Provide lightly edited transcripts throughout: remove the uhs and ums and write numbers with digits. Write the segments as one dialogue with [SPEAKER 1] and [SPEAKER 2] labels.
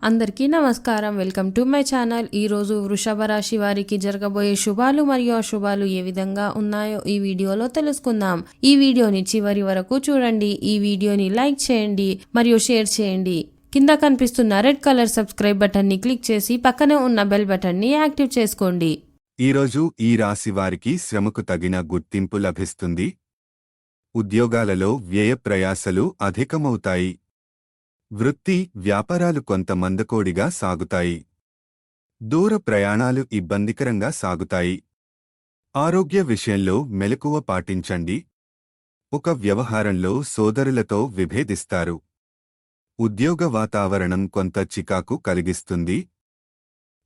[SPEAKER 1] అందరికీ నమస్కారం. Welcome to my channel. ఈరోజు వృషభ రాశి వారికి జరగబోయే శుభాలు మరియు అశుభాలు ఏ విధంగా ఉన్నాయో ఈ వీడియోలో తెలుసుకుందాం. ఈ వీడియోని చివరి వరకు చూడండి. ఈ వీడియోని లైక్ చేయండి మరియు షేర్ చేయండి. కింద కనిపిస్తున్న రెడ్ కలర్ సబ్స్క్రైబ్ బటన్ని క్లిక్ చేసి పక్కనే ఉన్న బెల్ బటన్ని యాక్టివ్ చేసుకోండి.
[SPEAKER 2] ఈరోజు ఈ రాశి వారికి శ్రమకు తగిన గుర్తింపు లభిస్తుంది. ఉద్యోగాలలో వ్యయ ప్రయాసలు అధికమవుతాయి. వృత్తి వ్యాపారాలు కొంత మందకోడిగా సాగుతాయి. దూర ప్రయాణాలు ఇబ్బందికరంగా సాగుతాయి. ఆరోగ్య విషయంలో మెలకువ పాటించండి. ఒక వ్యవహారంలో సోదరులతో విభేదిస్తారు. ఉద్యోగ వాతావరణం కొంత చికాకు కలిగిస్తుంది.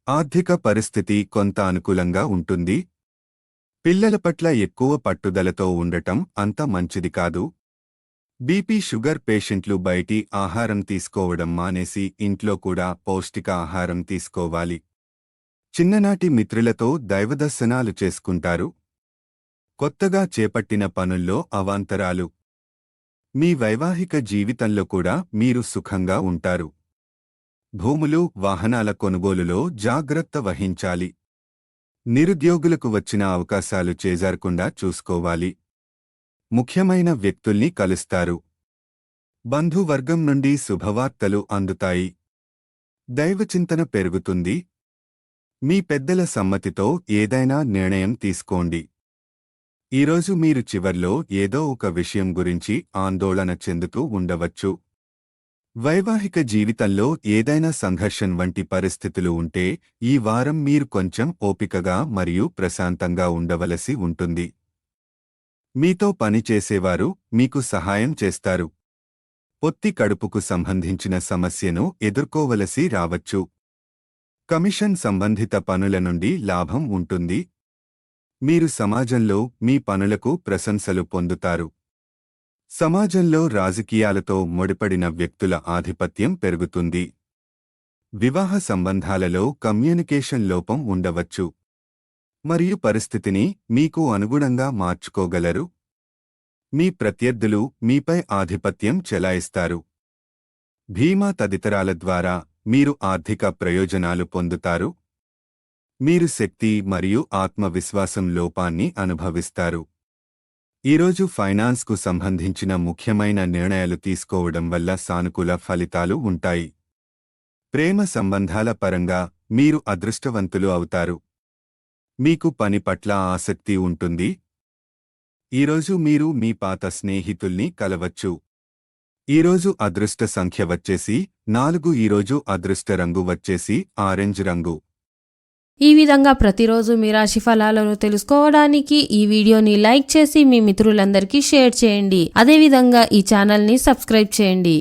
[SPEAKER 2] ఆర్థిక పరిస్థితి కొంత అనుకూలంగా ఉంటుంది. పిల్లల పట్ల ఎక్కువ పట్టుదలతో ఉండటం అంత మంచిది కాదు. బీపీ షుగర్ పేషెంట్లు బయటి ఆహారం తీసుకోవడం మానేసి ఇంట్లో కూడా పౌష్టిక ఆహారం తీసుకోవాలి. చిన్ననాటి మిత్రులతో దైవదర్శనాలు చేసుకుంటారు. కొత్తగా చేపట్టిన పనుల్లో అవాంతరాలు. మీ వైవాహిక జీవితంలో కూడా మీరు సుఖంగా ఉంటారు. భూములు వాహనాల కొనుగోలులో జాగ్రత్త వహించాలి. నిరుద్యోగులకు వచ్చిన అవకాశాలు చేజారకుండా చూసుకోవాలి. ముఖ్యమైన వ్యక్తుల్ని కలుస్తారు. బంధువర్గం నుండి శుభవార్తలు అందుతాయి. దైవచింతన పెరుగుతుంది. మీ పెద్దల సమ్మతితో ఏదైనా నిర్ణయం తీసుకోండి. ఈరోజు మీరు చివర్లో ఏదో ఒక విషయం గురించి ఆందోళన చెందుతూ ఉండవచ్చు. వైవాహిక జీవితంలో ఏదైనా సంఘర్షణ వంటి పరిస్థితులు ఉంటే ఈ వారం మీరు కొంచెం ఓపికగా మరియు ప్రశాంతంగా ఉండవలసి ఉంటుంది. మీతో పనిచేసేవారు మీకు సహాయం చేస్తారు. పొత్తి కడుపుకు సంబంధించిన సమస్యను ఎదుర్కోవలసి రావచ్చు. కమిషన్ సంబంధిత పనుల నుండి లాభం ఉంటుంది. మీరు సమాజంలో మీ పనులకు ప్రశంసలు పొందుతారు. సమాజంలో రాజకీయాలతో ముడిపడిన వ్యక్తుల ఆధిపత్యం పెరుగుతుంది. వివాహ సంబంధాలలో కమ్యూనికేషన్ లోపం ఉండవచ్చు. మరియు పరిస్థితిని మీకు అనుగుణంగా మార్చుకోగలరు. మీ ప్రత్యర్థులు మీపై ఆధిపత్యం చెలాయిస్తారు. భీమా తదితరాల ద్వారా మీరు ఆర్థిక ప్రయోజనాలు పొందుతారు. మీరు శక్తి మరియు ఆత్మవిశ్వాసం లోపాన్ని అనుభవిస్తారు. ఈరోజు ఫైనాన్స్కు సంబంధించిన ముఖ్యమైన నిర్ణయాలు తీసుకోవడం వల్ల సానుకూల ఫలితాలు ఉంటాయి. ప్రేమ సంబంధాల పరంగా మీరు అదృష్టవంతులు అవుతారు. మీకు పని పట్ల ఆసక్తి ఉంటుంది. ఈరోజు మీరు మీ పాత స్నేహితుల్ని కలవచ్చు. ఈరోజు అదృష్ట సంఖ్య వచ్చేసి 4. ఈరోజు అదృష్ట రంగు వచ్చేసి ఆరెంజ్ రంగు.
[SPEAKER 1] ఈ విధంగా ప్రతిరోజు మీ రాశి ఫలాలను తెలుసుకోవడానికి ఈ వీడియోని లైక్ చేసి మీ మిత్రులందరికీ షేర్ చేయండి. అదేవిధంగా ఈ ఛానల్ని సబ్స్క్రైబ్ చేయండి.